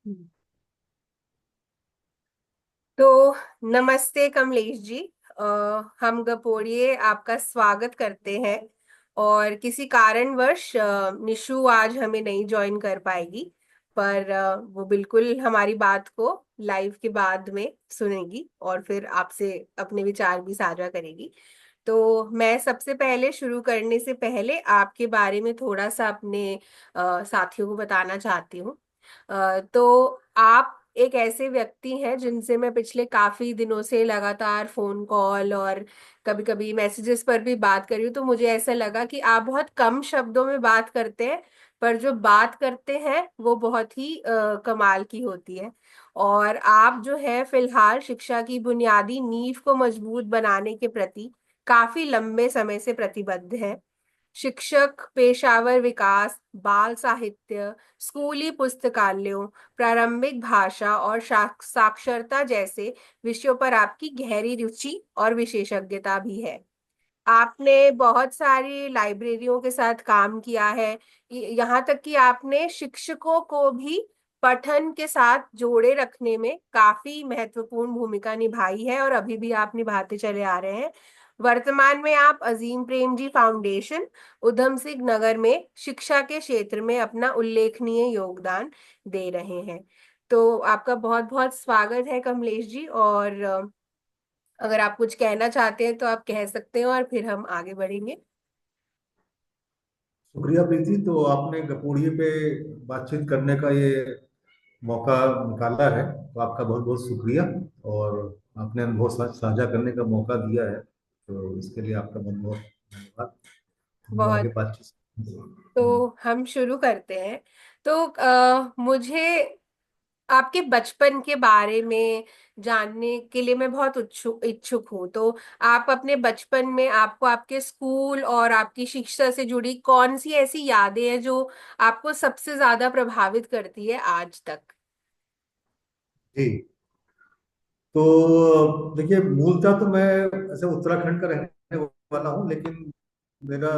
हम्म। तो नमस्ते कमलेश जी। अ, हम गपोड़िए आपका स्वागत करते हैं। और किसी कारणवश निशु आज हमें नहीं ज्वाइन कर पाएगी। पर वो बिल्कुल हमारी बात को लाइव के बाद में सुनेगी और फिर आपसे अपने विचार भी साझा करेगी। तो मैं सबसे पहले शुरू करने से पहले आपके बारे में थोड़ा सा अपने साथियों को बताना चाहती हूँ। तो आप एक ऐसे व्यक्ति हैं जिनसे मैं पिछले काफी दिनों से लगातार फोन कॉल और कभी कभी मैसेजेस पर भी बात कर रही हूँ। तो मुझे ऐसा लगा कि आप बहुत कम शब्दों में बात करते हैं, पर जो बात करते हैं वो बहुत ही कमाल की होती है। और आप जो है फिलहाल शिक्षा की बुनियादी नींव को मजबूत बनाने के प्रति काफी लंबे समय से प्रतिबद्ध हैं। शिक्षक पेशावर विकास, बाल साहित्य, स्कूली पुस्तकालयों, प्रारंभिक भाषा और साक्षरता जैसे विषयों पर आपकी गहरी रुचि और विशेषज्ञता भी है। आपने बहुत सारी लाइब्रेरियों के साथ काम किया है। यहाँ तक कि आपने शिक्षकों को भी पठन के साथ जोड़े रखने में काफी महत्वपूर्ण भूमिका निभाई है और अभी भी आप निभाते चले आ रहे हैं। वर्तमान में आप अजीम प्रेम जी फाउंडेशन, उधम सिंह नगर में शिक्षा के क्षेत्र में अपना उल्लेखनीय योगदान दे रहे हैं। तो आपका बहुत बहुत स्वागत है कमलेश जी। और अगर आप कुछ कहना चाहते हैं तो आप कह सकते हैं और फिर हम आगे बढ़ेंगे। शुक्रिया प्रीति। तो आपने गपोड़िए पे बातचीत करने का ये मौका निकाला है, तो आपका बहुत बहुत शुक्रिया। और आपने अनुभव साझा करने का मौका दिया है, तो इसके लिए आपका बहुत बहुत धन्यवाद। हम लोग आगे बहुत। बातचीत। तो हम शुरू करते हैं। तो मुझे आपके बचपन के बारे में जानने के लिए मैं बहुत इच्छुक इच्छुक हूँ। तो आप अपने बचपन में आपको आपके स्कूल और आपकी शिक्षा से जुड़ी कौन सी ऐसी यादें हैं जो आपको सबसे ज्यादा प्रभावित करती है आज तक? जी। तो देखिए, मूलतः तो मैं ऐसे उत्तराखंड का रहने वाला हूँ, लेकिन मेरा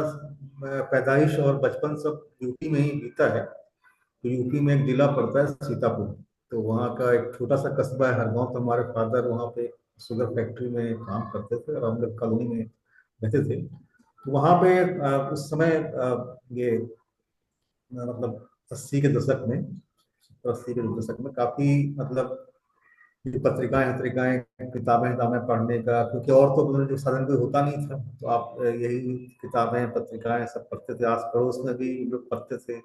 पैदाइश और बचपन सब यूपी में ही बीता है। तो यूपी में एक जिला पड़ता है सीतापुर। तो वहाँ का एक छोटा सा कस्बा है हरगांव। तो हमारे फादर वहाँ पे शुगर फैक्ट्री में काम करते थे और हम लोग कॉलोनी में रहते थे। तो वहाँ पे उस समय ये मतलब 80 के दशक में, 80 के दशक में काफी मतलब ये पत्रिकाएं पत्रिकाएं किताबें किताबें पढ़ने का, क्योंकि और तो मतलब जो साधन कोई होता नहीं था, तो आप यही किताबें पत्रिकाएं सब पढ़ते थे। आस पड़ोस में भी लोग पढ़ते थे।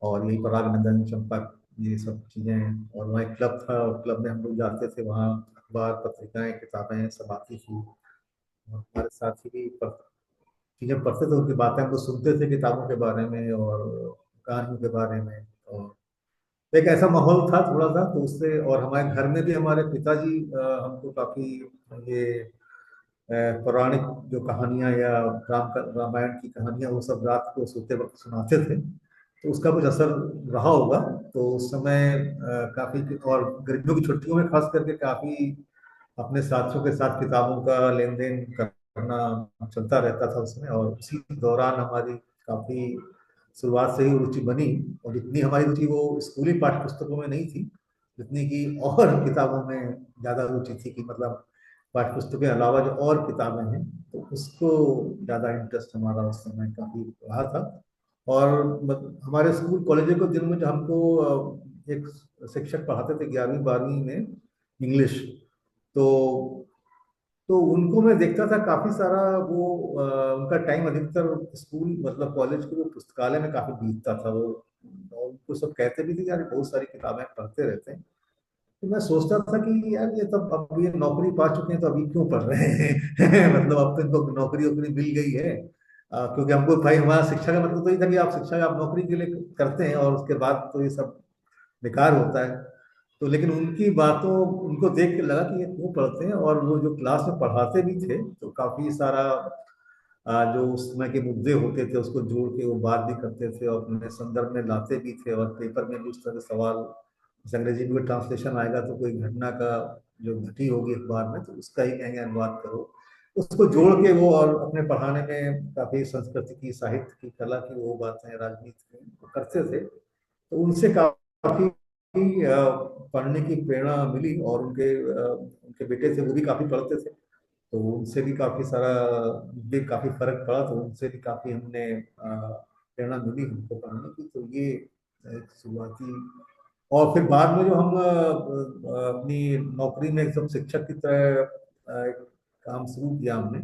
और यही परागनंदन, चंपक, ये सब चीजें। और वहाँ एक क्लब था, और क्लब में हम लोग जाते थे। वहाँ अखबार पत्रिकाएं किताबें सब आती थी, और हमारे साथी भी चीजें पढ़ते थे, उनकी बातें हम लोग सुनते थे किताबों के बारे में और कहानियों के बारे में। और एक ऐसा माहौल था थोड़ा सा, तो उससे। और हमारे घर में भी हमारे पिताजी हमको काफी ये पौराणिक जो कहानियां या रामायण की कहानियां, वो सब रात को सोते वक्त सुनाते थे। तो उसका कुछ असर रहा होगा। तो उस समय काफी, और गर्मियों की छुट्टियों में खास करके काफी अपने साथियों के साथ किताबों का लेन देन करना चलता रहता था उसमें। और उसी दौरान हमारी काफी शुरुआत से ही रुचि बनी। और जितनी हमारी रुचि वो स्कूली पाठ्य पुस्तकों में नहीं थी, जितनी की और किताबों में ज्यादा रुचि थी। कि मतलब पाठ्य पुस्तकों के अलावा जो और किताबें हैं, तो उसको ज्यादा इंटरेस्ट हमारा उस समय काफी रहा था। और हमारे स्कूल कॉलेजों के दिनों में जो हमको एक शिक्षक पढ़ाते थे 11वीं 12वीं में, इंग्लिश। तो तो उनको मैं देखता था काफी सारा वो उनका टाइम अधिकतर स्कूल मतलब कॉलेज के वो पुस्तकालय में काफी बीतता था वो। और उनको सब कहते भी थे यार बहुत सारी किताबें पढ़ते रहते हैं। तो मैं सोचता था कि यार ये तब अब ये नौकरी पा चुके हैं, तो अभी क्यों पढ़ रहे हैं मतलब अब तो इनको नौकरी वोकरी मिल गई है। क्योंकि हमको भाई हमारा शिक्षा का मतलब तो ये था कि आप शिक्षा आप नौकरी के लिए करते हैं, और उसके बाद तो ये सब बेकार होता है। तो लेकिन उनकी बातों उनको देख के लगा कि ये क्यों पढ़ते हैं। और वो जो क्लास में पढ़ाते भी थे, तो काफी सारा जो उस समय के मुद्दे होते थे उसको जोड़ के वो बात भी करते थे और अपने संदर्भ में लाते भी थे। और पेपर में भी उस तरह के सवाल, जैसे अंग्रेजी में ट्रांसलेशन आएगा तो कोई घटना का जो घटी होगी अखबार में, तो उसका ही कहेंगे अनुवाद करो। उसको जोड़ के वो, और अपने पढ़ाने में काफी संस्कृति की, साहित्य की, कला की वो बातें, राजनीति की वो करते थे। तो उनसे काफी पढ़ने की प्रेरणा मिली, और उनके बेटे थे, वो भी काफी पढ़ते थे। तो उनसे भी काफी सारा भी काफी फर्क पड़ा, तो उनसे भी काफी हमने प्रेरणा मिली हमको पढ़ने की। तो ये एक शुरुआती। और फिर बाद में जो हम अपनी नौकरी में एक सब शिक्षक की तरह एक काम शुरू किया हमने।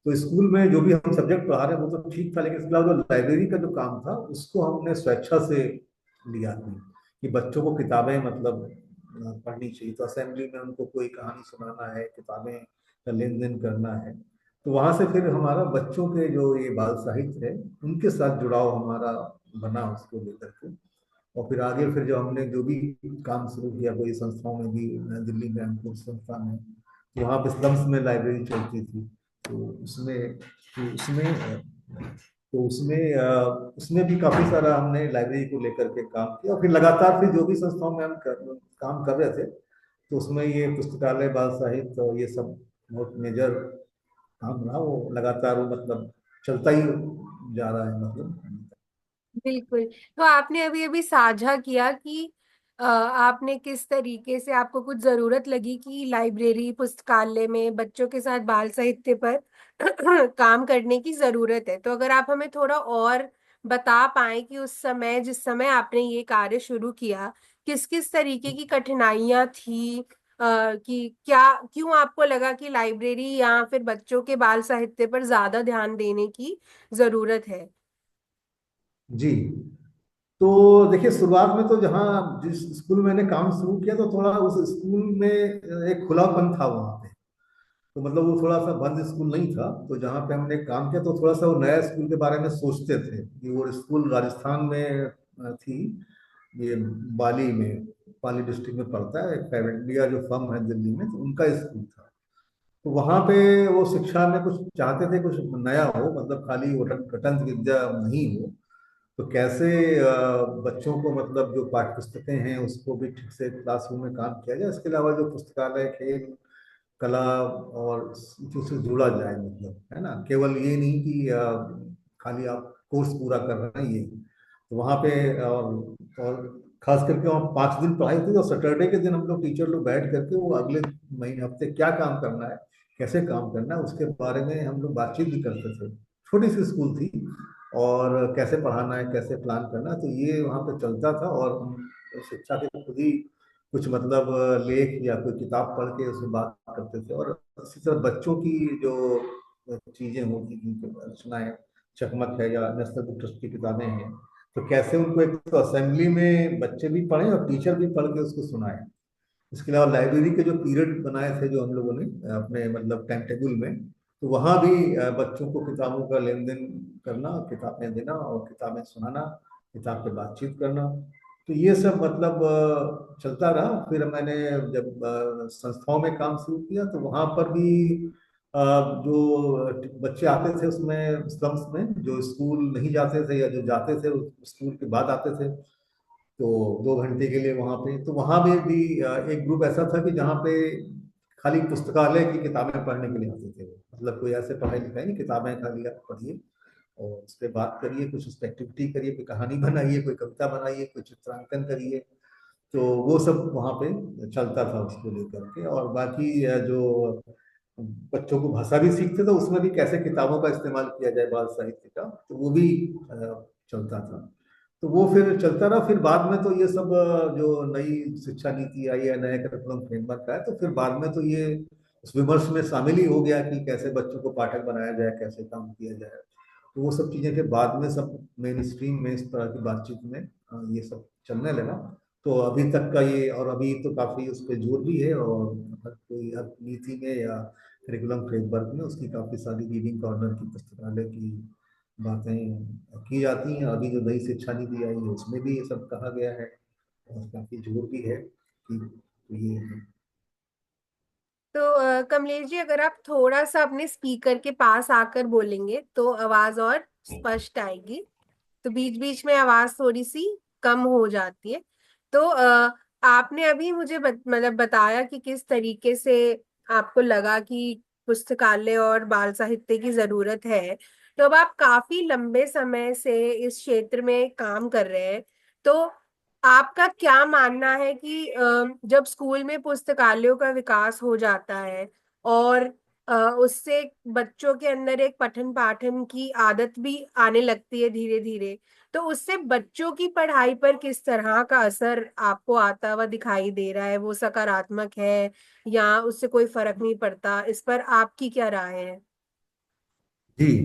तो स्कूल में जो भी हम सब्जेक्ट पढ़ा रहे हैं वो तो ठीक था, लेकिन इसके अलावा जो लाइब्रेरी का जो काम था उसको हमने स्वेच्छा से लिया कि बच्चों को किताबें मतलब पढ़नी चाहिए। तो असेंबली में उनको कोई कहानी सुनाना है, किताबें का लेन देन करना है। तो वहां से फिर हमारा बच्चों के जो ये बाल साहित्य है उनके साथ जुड़ाव हमारा बना उसको लेकर के। और फिर आगे फिर जो हमने जो भी काम शुरू किया कोई संस्थाओं में भी, दिल्ली में हमको संस्था में, तो वहाँ पे स्लम्स में लाइब्रेरी चलती थी। तो उसमें भी काफी सारा हमने लाइब्रेरी को लेकर के काम किया। और फिर लगातार फिर जो भी संस्थाओं में हम काम कर रहे थे, तो उसमें ये पुस्तकालय, बाल साहित्य और ये सब बहुत मेजर काम रहा। वो लगातार वो मतलब चलता ही जा रहा है मतलब। बिल्कुल। तो आपने अभी अभी साझा किया कि आपने किस तरीके से आपको कुछ जरूरत लगी कि लाइब्रेरी पुस्तकालय में बच्चों के साथ बाल साहित्य पर काम करने की जरूरत है। तो अगर आप हमें थोड़ा और बता पाएं कि उस समय जिस समय आपने ये कार्य शुरू किया, किस किस तरीके की कठिनाइयां थी, कि क्या क्यों आपको लगा कि लाइब्रेरी या फिर बच्चों के बाल साहित्य पर ज्यादा ध्यान देने की जरूरत है। जी। तो देखिए, शुरुआत में तो जहाँ जिस स्कूल में मैंने काम शुरू किया, तो थोड़ा उस स्कूल में एक खुलापन था वहाँ पे। तो मतलब वो थोड़ा सा बंद स्कूल नहीं था। तो जहाँ पे हमने काम किया तो थोड़ा सा वो नया स्कूल के बारे में सोचते थे कि वो स्कूल राजस्थान में थी, ये बाली में, पाली डिस्ट्रिक्ट में पड़ता है। एक प्राइवेट इंडिया जो फर्म है दिल्ली में, तो उनका स्कूल था। तो वहाँ पे वो शिक्षा में कुछ चाहते थे, कुछ नया हो, मतलब खाली वो रटंत विद्या नहीं हो। तो कैसे बच्चों को मतलब जो पाठ्य पुस्तकें हैं उसको भी ठीक से क्लासरूम में काम किया जाए, इसके अलावा जो पुस्तकालय, खेल, कला और चीजों से जुड़ा जाए, मतलब है ना, केवल ये नहीं कि खाली आप कोर्स पूरा कर रहे हैं ये। तो वहाँ पे और खास करके वहाँ 5 दिन पढ़ाई होती थी, और सैटरडे के दिन हम लोग टीचर लोग बैठ करके वो अगले महीने हफ्ते क्या काम करना है, कैसे काम करना है, उसके बारे में हम लोग बातचीत भी करते थे। छोटी सी स्कूल थी, और कैसे पढ़ाना है, कैसे प्लान करना है, तो ये वहाँ पे चलता था। और हम शिक्षा के खुद ही कुछ मतलब लेख या कोई किताब पढ़ के उसमें बात करते थे। और इसी तरह बच्चों की जो चीजें होती थी, जो रचनाएं, चकमक है या नेशनल बुक ट्रस्ट की किताबें हैं, तो कैसे उनको एक तो असेंबली में बच्चे भी पढ़ें और टीचर भी पढ़ के उसको सुनाए। इसके अलावा लाइब्रेरी के जो पीरियड बनाए थे जो हम लोगों ने अपने मतलब टाइम टेबल में, तो वहाँ भी बच्चों को किताबों का लेन देन करना, किताबें देना और किताबें सुनाना, किताब पे बातचीत करना। तो ये सब मतलब चलता रहा। फिर मैंने जब संस्थाओं में काम शुरू किया, तो वहाँ पर भी जो बच्चे आते थे उसमें स्लम्स में, जो स्कूल नहीं जाते थे या जो जाते थे स्कूल के बाद आते थे, तो 2 घंटे के लिए वहाँ पे, तो वहाँ भी एक ग्रुप ऐसा था कि जहाँ पे खाली पुस्तकालय की किताबें पढ़ने के लिए आते थे। मतलब कोई ऐसे पढ़ाई लिखाई नहीं, किताबें खाली आप पढ़िए और उस पर बात करिए, कुछ उस पर एक्टिविटी करिए, कोई कहानी बनाइए, कोई कविता बनाइए, कोई चित्रांकन करिए। तो वो सब वहाँ पे चलता था उसको लेकर के। और बाकी जो बच्चों को भाषा भी सीखते थे, उसमें भी कैसे किताबों का इस्तेमाल किया जाए बाल साहित्य का, तो वो भी चलता था। तो वो फिर चलता रहा। फिर बाद में तो ये सब जो नई शिक्षा नीति आई है, नया करिकुलम फ्रेमवर्क का है, तो फिर बाद में तो ये उस विमर्श में शामिल ही हो गया कि कैसे बच्चों को पाठक बनाया जाए, कैसे काम किया जाए। तो वो सब चीजें फिर बाद में सब मेन स्ट्रीम में इस तरह की बातचीत में ये सब चलने लगा। तो अभी तक का ये, और अभी तो काफी उस पर जोर भी है, और हर कोई हर नीति में या करिकुलम फ्रेमवर्क में उसकी काफी सारी रीडिंग कॉर्नर की, पुस्तकालय की बातें की जाती हैं। अभी जो नई शिक्षा नीति आई है उसमें भी ये सब कहा गया है, और काफी जोर भी है कि ये तो कमलेश जी, अगर आप थोड़ा सा अपने स्पीकर के पास आकर बोलेंगे तो आवाज और स्पष्ट आएगी। तो बीच बीच में आवाज थोड़ी सी कम हो जाती है। तो आपने अभी मुझे मतलब बताया कि किस तरीके से आपको लगा कि पुस्तकालय और बाल साहित्य की जरूरत है। तो अब आप काफी लंबे समय से इस क्षेत्र में काम कर रहे हैं। तो आपका क्या मानना है कि जब स्कूल में पुस्तकालयों का विकास हो जाता है और उससे बच्चों के अंदर एक पठन पाठन की आदत भी आने लगती है धीरे धीरे, तो उससे बच्चों की पढ़ाई पर किस तरह का असर आपको आता हुआ दिखाई दे रहा है? वो सकारात्मक है या उससे कोई फर्क नहीं पड़ता? इस पर आपकी क्या राय है? जी।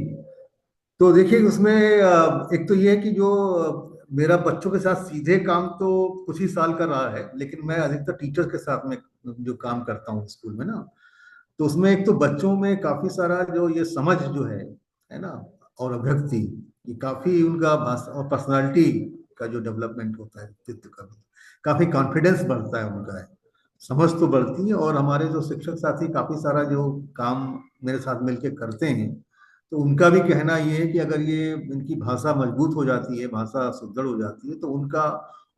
तो देखिए उसमें एक तो ये है कि जो मेरा बच्चों के साथ सीधे काम तो कुछ ही साल का रहा है, लेकिन मैं अधिकतर टीचर्स के साथ में जो काम करता हूँ स्कूल में ना, तो उसमें एक तो बच्चों में काफी सारा जो ये समझ जो है ना, और अभिव्यक्ति, ये काफी उनका भाषा और पर्सनालिटी का जो डेवलपमेंट होता है, व्यक्तित्व का भी काफी कॉन्फिडेंस बढ़ता है उनका है, समझ तो बढ़ती है। और हमारे जो शिक्षक साथी काफी सारा जो काम मेरे साथ मिलके करते हैं, तो उनका भी कहना ये है कि अगर ये इनकी भाषा मजबूत हो जाती है, भाषा सुदृढ़ हो जाती है, तो उनका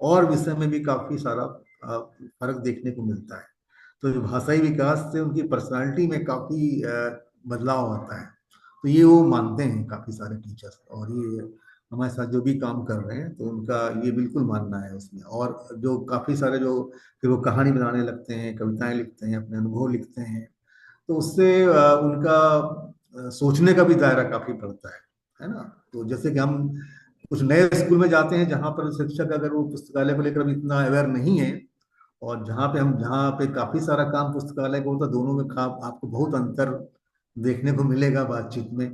और विषय में भी काफी सारा फर्क देखने को मिलता है। तो जो भाषाई विकास से उनकी पर्सनालिटी में काफी बदलाव आता है। तो ये वो मानते हैं काफी सारे टीचर्स, और ये हमारे साथ जो भी काम कर रहे हैं, तो उनका ये बिल्कुल मानना है उसमें। और जो काफी सारे जो फिर वो कहानी बनाने लगते हैं, कविताएं लिखते हैं, अपने अनुभव लिखते हैं, तो उससे उनका सोचने का भी दायरा काफी बढ़ता है ना। तो जैसे कि हम कुछ नए स्कूल में जाते हैं जहाँ पर शिक्षक अगर वो पुस्तकालय को लेकर अभी इतना अवेयर नहीं है, और जहाँ पे काफी सारा काम पुस्तकालय का होता है, दोनों में आपको बहुत अंतर देखने को मिलेगा बातचीत में।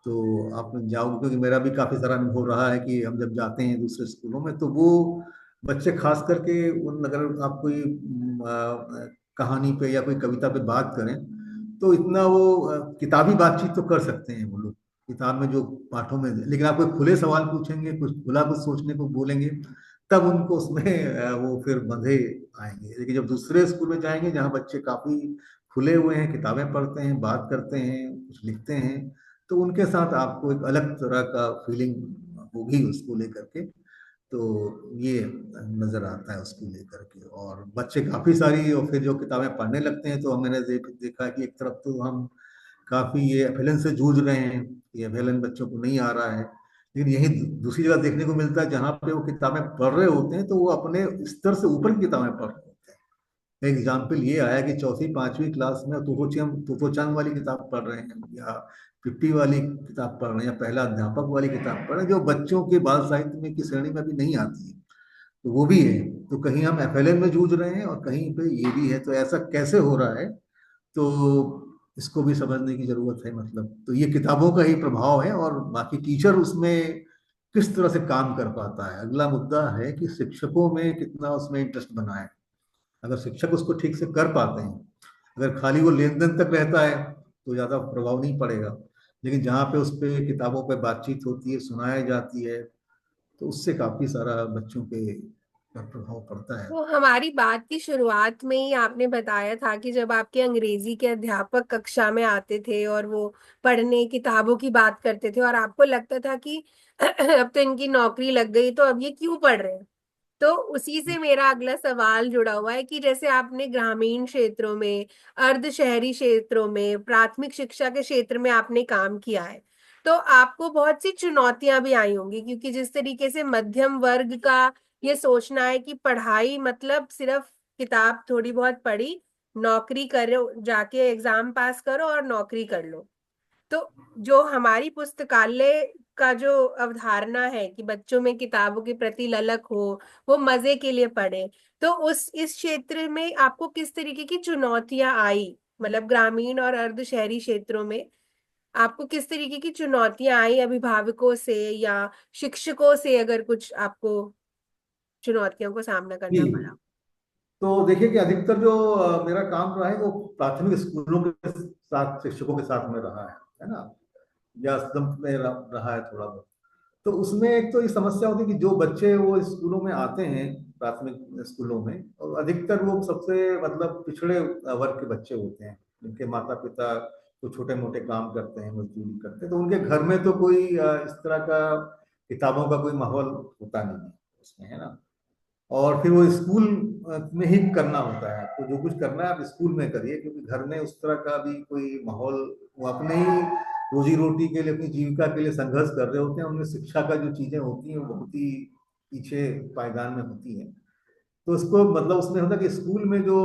तो आप जाओगे, क्योंकि मेरा भी काफी सारा अनुभव रहा है कि हम जब जाते हैं दूसरे स्कूलों में, तो वो बच्चे खास करके उन अगर आप कोई कहानी पे या कोई कविता पे बात करें, तो इतना वो किताबी बातचीत तो कर सकते हैं वो लोग किताब में जो पाठों में, लेकिन आप कोई खुले सवाल पूछेंगे, कुछ खुला कुछ सोचने को बोलेंगे, तब उनको उसमें वो फिर मजे आएंगे। लेकिन जब दूसरे स्कूल में जाएंगे जहाँ बच्चे काफी खुले हुए हैं, किताबें पढ़ते हैं, बात करते हैं, कुछ लिखते हैं, तो उनके साथ आपको एक अलग तरह का फीलिंग होगी उसको लेकर के। तो ये नजर आता है उसको लेकर के। और बच्चे काफी सारी और फिर जो किताबें पढ़ने लगते हैं, तो मैंने देखा कि एक तरफ तो हम काफी ये एफएलएन से जूझ रहे हैं, ये एफएलएन बच्चों को नहीं आ रहा है, लेकिन यही दूसरी जगह देखने को मिलता है जहाँ पे वो किताबें पढ़ रहे होते हैं, तो वो अपने स्तर से ऊपर की किताबें पढ़ रहे होते हैं। एग्जाम्पल ये आया कि चौथी पांचवी क्लास में तोतो चांद वाली किताब पढ़ रहे हैं, या पिप्पी वाली किताब पढ़ रहे हैं, या पहला अध्यापक वाली किताब पढ़ रहे हैं, जो बच्चों के बाल साहित्य में की श्रेणी में अभी नहीं आती है। तो वो भी है। तो कहीं हम एफएलएन में जूझ रहे हैं और कहीं पे ये भी है, तो ऐसा कैसे हो रहा है? तो इसको भी समझने की जरूरत है। मतलब तो ये किताबों का ही प्रभाव है, और बाकी टीचर उसमें किस तरह से काम कर पाता है, अगला मुद्दा है कि शिक्षकों में कितना उसमें इंटरेस्ट बना है। अगर शिक्षक उसको ठीक से कर पाते हैं, अगर खाली वो लेन देन तक रहता है, तो ज्यादा प्रभाव नहीं पड़ेगा। लेकिन जहाँ पे उस पे किताबों पे बातचीत होती है, सुनाई जाती है, तो उससे काफी सारा बच्चों पे पर प्रभाव पड़ता है। तो हमारी बात की शुरुआत में ही आपने बताया था कि जब आपके अंग्रेजी के अध्यापक कक्षा में आते थे और वो पढ़ने किताबों की बात करते थे और आपको लगता था कि अब तो इनकी नौकरी लग गई, तो अब ये क्यों पढ़ रहे हैं? तो उसी से मेरा अगला सवाल जुड़ा हुआ है कि जैसे आपने ग्रामीण क्षेत्रों में, अर्ध शहरी क्षेत्रों में, प्राथमिक शिक्षा के क्षेत्र में आपने काम किया है, तो आपको बहुत सी चुनौतियां भी आई होंगी, क्योंकि जिस तरीके से मध्यम वर्ग का ये सोचना है कि पढ़ाई मतलब सिर्फ किताब थोड़ी बहुत पढ़ी, नौकरी करो, जाके एग्जाम पास करो और नौकरी कर लो। तो जो हमारी पुस्तकालय का जो अवधारणा है कि बच्चों में किताबों के प्रति ललक हो, वो मजे के लिए पढ़े, तो उस इस क्षेत्र में आपको किस तरीके की चुनौतियां आई? मतलब ग्रामीण और अर्ध शहरी क्षेत्रों में आपको किस तरीके की चुनौतियां आई, अभिभावकों से या शिक्षकों से, अगर कुछ आपको चुनौतियों को सामना जी। करना पड़ा? तो देखिए कि अधिकतर जो मेरा काम रहा है वो प्राथमिक स्कूलों के साथ, शिक्षकों के साथ में रहा है ना, या स्तंभ में रहा है थोड़ा बहुत। तो उसमें एक तो ये समस्या होती है कि जो बच्चे वो स्कूलों में आते हैं, प्राथमिक स्कूलों में, और अधिकतर वो सबसे मतलब पिछड़े वर्ग के बच्चे होते हैं, जिनके माता पिता तो छोटे मोटे काम करते हैं, मजदूरी करते हैं, तो उनके घर में तो कोई इस तरह का किताबों का कोई माहौल होता नहीं है उसमें, है ना। और फिर वो स्कूल में ही करना होता है, आपको जो कुछ करना है आप स्कूल में करिए, क्योंकि घर में उस तरह का भी कोई माहौल, वो अपने ही रोजी रोटी के लिए, अपनी जीविका के लिए संघर्ष कर रहे होते हैं, उनमें शिक्षा का जो चीजें होती हैं वो बहुत ही पीछे पायदान में होती है। तो उसको मतलब उसमें होता है कि स्कूल में जो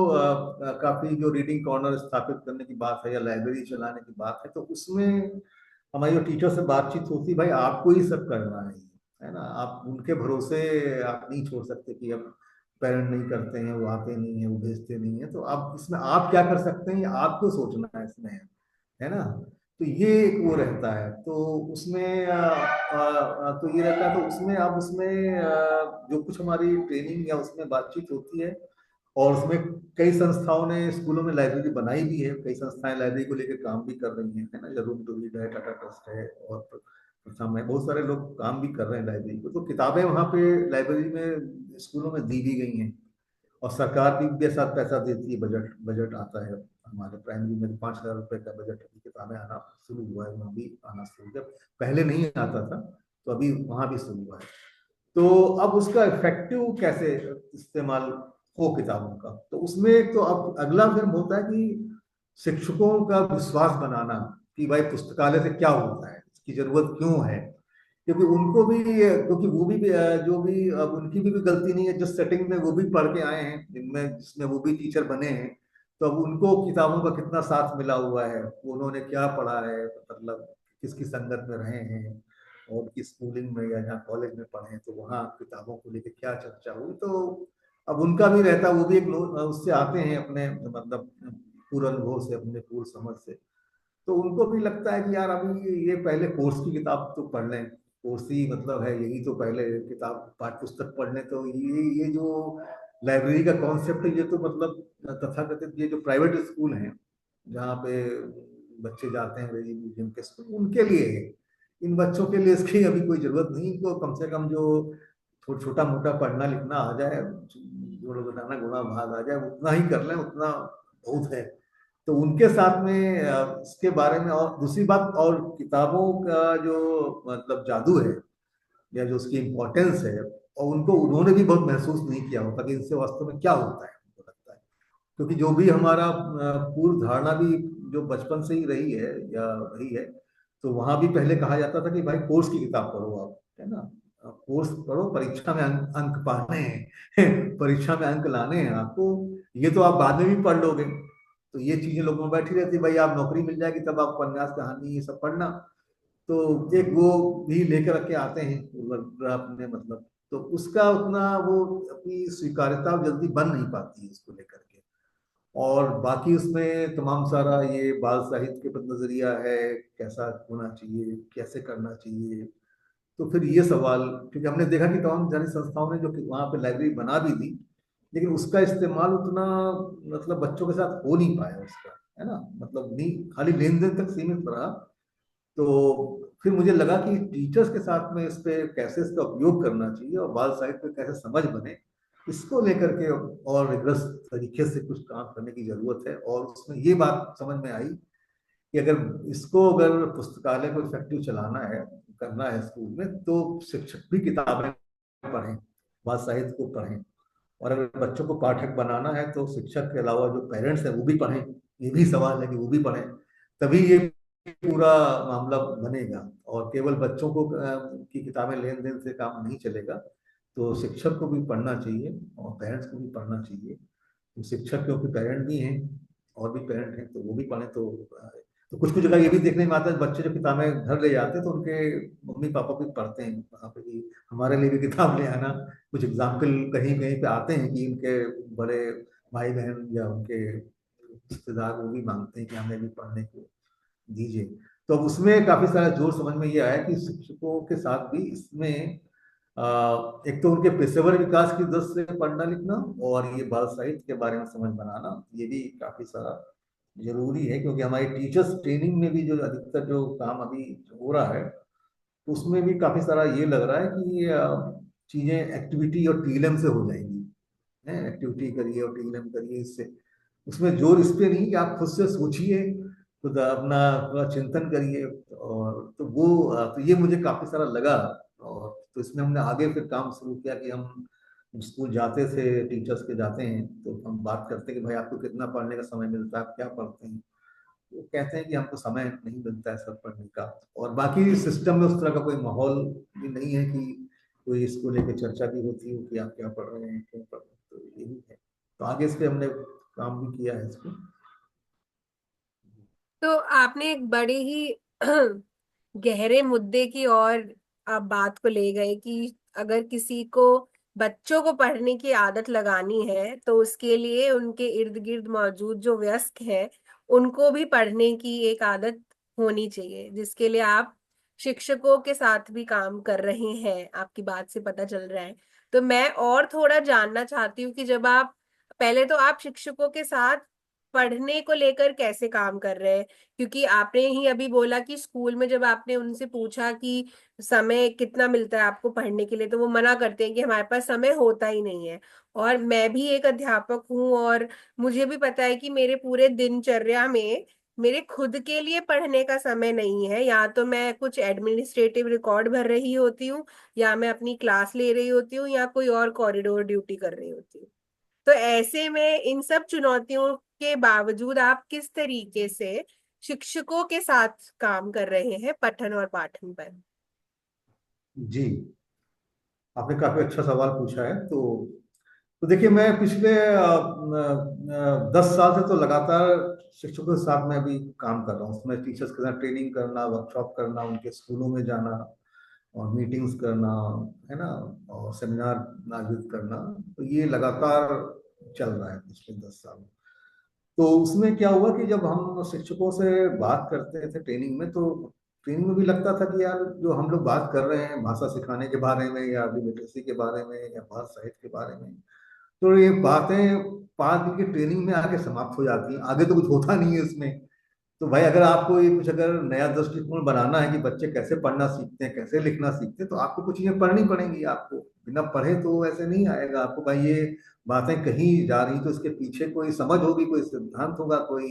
काफी जो रीडिंग कॉर्नर स्थापित करने की बात है या लाइब्रेरी चलाने की बात है, तो उसमें हमारी जो टीचर से बातचीत होती है, भाई आपको ही सब करना है ना। आप उनके भरोसे आप नहीं छोड़ सकते कि अब पेरेंट नहीं करते हैं, वो आते नहीं है, वो भेजते नहीं है, तो आप इसमें आप क्या कर सकते हैं ये आपको सोचना है इसमें, है ना। तो ये एक वो रहता है, तो उसमें तो ये रहता है, तो उसमें अब उसमें जो कुछ हमारी ट्रेनिंग या उसमें बातचीत होती है, और उसमें कई संस्थाओं ने स्कूलों में लाइब्रेरी बनाई भी है, कई संस्थाएं लाइब्रेरी को लेकर काम भी कर रही हैं, है ना। जरूर टू रीड है, टाटा ट्रस्ट है, और प्रथम है, बहुत सारे लोग काम भी कर रहे हैं लाइब्रेरी को। तो किताबें वहाँ पे लाइब्रेरी में स्कूलों में दी भी गई हैं, और सरकार भी के साथ पैसा देती है, बजट बजट आता है। हमारे प्राइमरी में 5,000 रुपए का बजट अभी किताबें आना शुरू हुआ है, वहाँ भी आना शुरू हुआ, पहले नहीं आता था, तो अभी वहाँ भी शुरू हुआ है। तो अब उसका इफेक्टिव कैसे इस्तेमाल हो किताबों का, तो उसमें तो अब अगला फिर होता है कि शिक्षकों का विश्वास बनाना कि भाई पुस्तकालय से क्या होता है, इसकी जरूरत क्यों है। क्योंकि उनको भी, क्योंकि वो भी जो भी अब उनकी भी गलती नहीं है, जिस सेटिंग में वो भी पढ़ के आए हैं, जिनमें जिसमें वो भी टीचर बने हैं, तो अब उनको किताबों का कितना साथ मिला हुआ है, उन्होंने क्या पढ़ा है, मतलब किसकी संगत में रहे हैं, और किस स्कूलिंग में या जहाँ कॉलेज में पढ़े हैं, तो वहाँ किताबों को लेकर क्या चर्चा हुई। तो अब उनका भी रहता, वो भी एक उससे आते हैं अपने मतलब पूर्व अनुभव से, अपने पूर्व समझ से। तो उनको भी लगता है कि यार अभी ये पहले कोर्स की किताब तो पढ़ लें, कोर्स ही मतलब है यही, तो पहले किताब पाठ्य पुस्तक पढ़ लें। तो ये जो लाइब्रेरी का कॉन्सेप्ट है, ये तो मतलब तथाकथित ये जो प्राइवेट स्कूल हैं जहाँ पे बच्चे जाते हैं अंग्रेजी मीडियम के स्कूल, उनके लिए है। इन बच्चों के लिए इसकी अभी कोई जरूरत नहीं, इनको कम से कम जो छोटा मोटा पढ़ना लिखना आ जाए, जोड़ घटाना गुणा भाग आ जाए, उतना ही कर लें, उतना बहुत है। तो उनके साथ में इसके बारे में, और दूसरी बात, और किताबों का जो मतलब जादू है या जो उसकी इम्पोर्टेंस है, और उनको उन्होंने भी बहुत महसूस नहीं किया होता कि इनसे वास्तव में क्या होता है, उनको लगता है। क्योंकि जो भी हमारा पूर्व धारणा भी जो बचपन से ही रही है या रही है, तो वहां भी पहले कहा जाता था कि भाई कोर्स की किताब पढ़ो आप, है ना। कोर्स पढ़ो, परीक्षा में अंक पाने हैं परीक्षा में अंक लाने हैं आपको, ये तो आप बाद में भी पढ़ लोगे। तो ये चीजें लोगों में बैठी रहती, भाई आप नौकरी मिल जाएगी तब आप उपन्यास कहानी ये सब पढ़ना। तो एक वो भी लेकर के आते हैं अपने मतलब, तो उसका उतना वो अपनी स्वीकार्यता जल्दी बन नहीं पाती है इसको लेकर के। और बाकी उसमें तमाम सारा ये बाल साहित्य के प्रति नजरिया है, कैसा होना चाहिए, कैसे करना चाहिए। तो फिर ये सवाल, क्योंकि हमने देखा कि तमाम जारी संस्थाओं ने जो कि वहां पे लाइब्रेरी बना भी दी, लेकिन उसका इस्तेमाल उतना मतलब बच्चों के साथ हो नहीं पाया उसका, है ना। मतलब नहीं, खाली लेन देन तक सीमित रहा। तो फिर मुझे लगा कि टीचर्स के साथ में इस पे कैसे इसका उपयोग करना चाहिए और बाल साहित्य पे कैसे समझ बने, इसको लेकर के और रिग्रस तरीके से कुछ काम करने की जरूरत है। और उसमें ये बात समझ में आई कि अगर इसको, अगर पुस्तकालय को इफेक्टिव चलाना है, करना है स्कूल में, तो शिक्षक भी किताबें पढ़ें, बाल साहित्य को पढ़ें। और अगर बच्चों को पाठक बनाना है, तो शिक्षक के अलावा जो पेरेंट्स हैं वो भी पढ़ें, ये भी सवाल है कि वो भी पढ़ें, तभी ये पूरा मामला बनेगा। और केवल बच्चों को की किताबें लेन देन से काम नहीं चलेगा, तो शिक्षक को भी पढ़ना चाहिए और पेरेंट्स को भी पढ़ना चाहिए। तो शिक्षक क्योंकि पेरेंट भी हैं, और भी पेरेंट हैं, तो वो भी पढ़े। तो कुछ कुछ जगह ये भी देखने में आता है, बच्चे जो किताबें घर ले जाते हैं तो उनके मम्मी पापा भी पढ़ते हैं वहाँ पे कि हमारे लिए भी किताब ले आना। कुछ एग्जाम्पल कहीं कहीं पे आते हैं कि उनके बड़े भाई बहन या उनके रिश्तेदार वो भी मांगते हैं कि हमें भी पढ़ने को दीजिए। तो अब उसमें काफी सारा जोर समझ में ये आया कि शिक्षकों के साथ भी इसमें एक तो उनके पेशेवर विकास की दृष्टि से पढ़ना लिखना, और ये बाल साहित्य के बारे में समझ बनाना, ये भी काफी सारा जरूरी है। क्योंकि हमारी टीचर्स ट्रेनिंग में भी जो अधिकतर जो काम अभी हो रहा है, उसमें भी काफी सारा ये लग रहा है कि चीजें एक्टिविटी और टीएलएम से हो जाएंगी, है एक्टिविटी करिए और टीएलएम करिए, इससे उसमें जोर इस पे नहीं कि आप खुद से सोचिए, खुद अपना थोड़ा चिंतन करिए। और तो वो तो ये मुझे काफी सारा लगा। और तो इसमें हमने आगे फिर काम शुरू किया कि हम स्कूल जाते थे, टीचर्स के जाते हैं, तो हम बात करते हैं कि भाई आपको कितना पढ़ने का समय मिलता है, आप क्या पढ़ते हैं। वो कहते हैं कि हमको समय नहीं मिलता है सब पढ़ने का, और बाकी सिस्टम में उस तरह का कोई माहौल भी नहीं है कि कोई इसको लेके चर्चा भी होती है कि आप क्या पढ़ रहे हैं, क्यों पढ़ रहे हैं, तो यही है। तो आगे इस पे हमने काम भी किया है इसको। तो आपने एक बड़े ही गहरे मुद्दे की ओर आप बात को ले गए कि अगर किसी को बच्चों को पढ़ने की आदत लगानी है तो उसके लिए उनके इर्द गिर्द मौजूद जो वयस्क हैं उनको भी पढ़ने की एक आदत होनी चाहिए, जिसके लिए आप शिक्षकों के साथ भी काम कर रहे हैं, आपकी बात से पता चल रहा है। तो मैं और थोड़ा जानना चाहती हूँ कि जब आप, पहले तो आप शिक्षकों के साथ पढ़ने को लेकर कैसे काम कर रहे हैं, क्योंकि आपने ही अभी बोला कि स्कूल में जब आपने उनसे पूछा कि समय कितना मिलता है आपको पढ़ने के लिए, तो वो मना करते हैं कि हमारे पास समय होता ही नहीं है। और मैं भी एक अध्यापक हूँ और मुझे भी पता है कि मेरे पूरे दिनचर्या में मेरे खुद के लिए पढ़ने का समय नहीं है। या तो मैं कुछ एडमिनिस्ट्रेटिव रिकॉर्ड भर रही होती हूँ, या मैं अपनी क्लास ले रही होती हूँ, या कोई और कॉरिडोर ड्यूटी कर रही होती हूँ। तो ऐसे में इन सब चुनौतियों के बावजूद आप किस तरीके से शिक्षकों के साथ काम कर रहे हैं पठन और पाठन पर? जी, आपने काफी अच्छा सवाल पूछा है। तो देखिए, मैं पिछले 10 साल से तो लगातार शिक्षकों के साथ मैं अभी काम कर रहा हूँ। उसमें टीचर्स के साथ ट्रेनिंग करना, वर्कशॉप करना, उनके स्कूलों में जाना और मीटिंग्स करना, है ना, और सेमिनार आयोजित करना। तो ये लगातार चल रहा है पिछले 10 साल। तो उसमें क्या हुआ कि जब हम शिक्षकों से बात करते थे ट्रेनिंग में, तो ट्रेनिंग में भी लगता था कि यार जो हम लोग बात कर रहे हैं भाषा सिखाने के बारे में, या लिटरेसी के बारे में, या भाषा साहित्य के बारे में, तो ये बातें 5 दिन की ट्रेनिंग में आके समाप्त हो जाती हैं, आगे तो कुछ होता नहीं है इसमें। तो भाई अगर आपको ये कुछ अगर नया दृष्टिकोण बनाना है कि बच्चे कैसे पढ़ना सीखते हैं, कैसे लिखना सीखते हैं, तो आपको कुछ चीजें पढ़नी पड़ेंगी। आपको बिना पढ़े तो ऐसे नहीं आएगा। आपको भाई ये बातें कहीं जा रही तो इसके पीछे कोई समझ होगी, कोई सिद्धांत होगा, कोई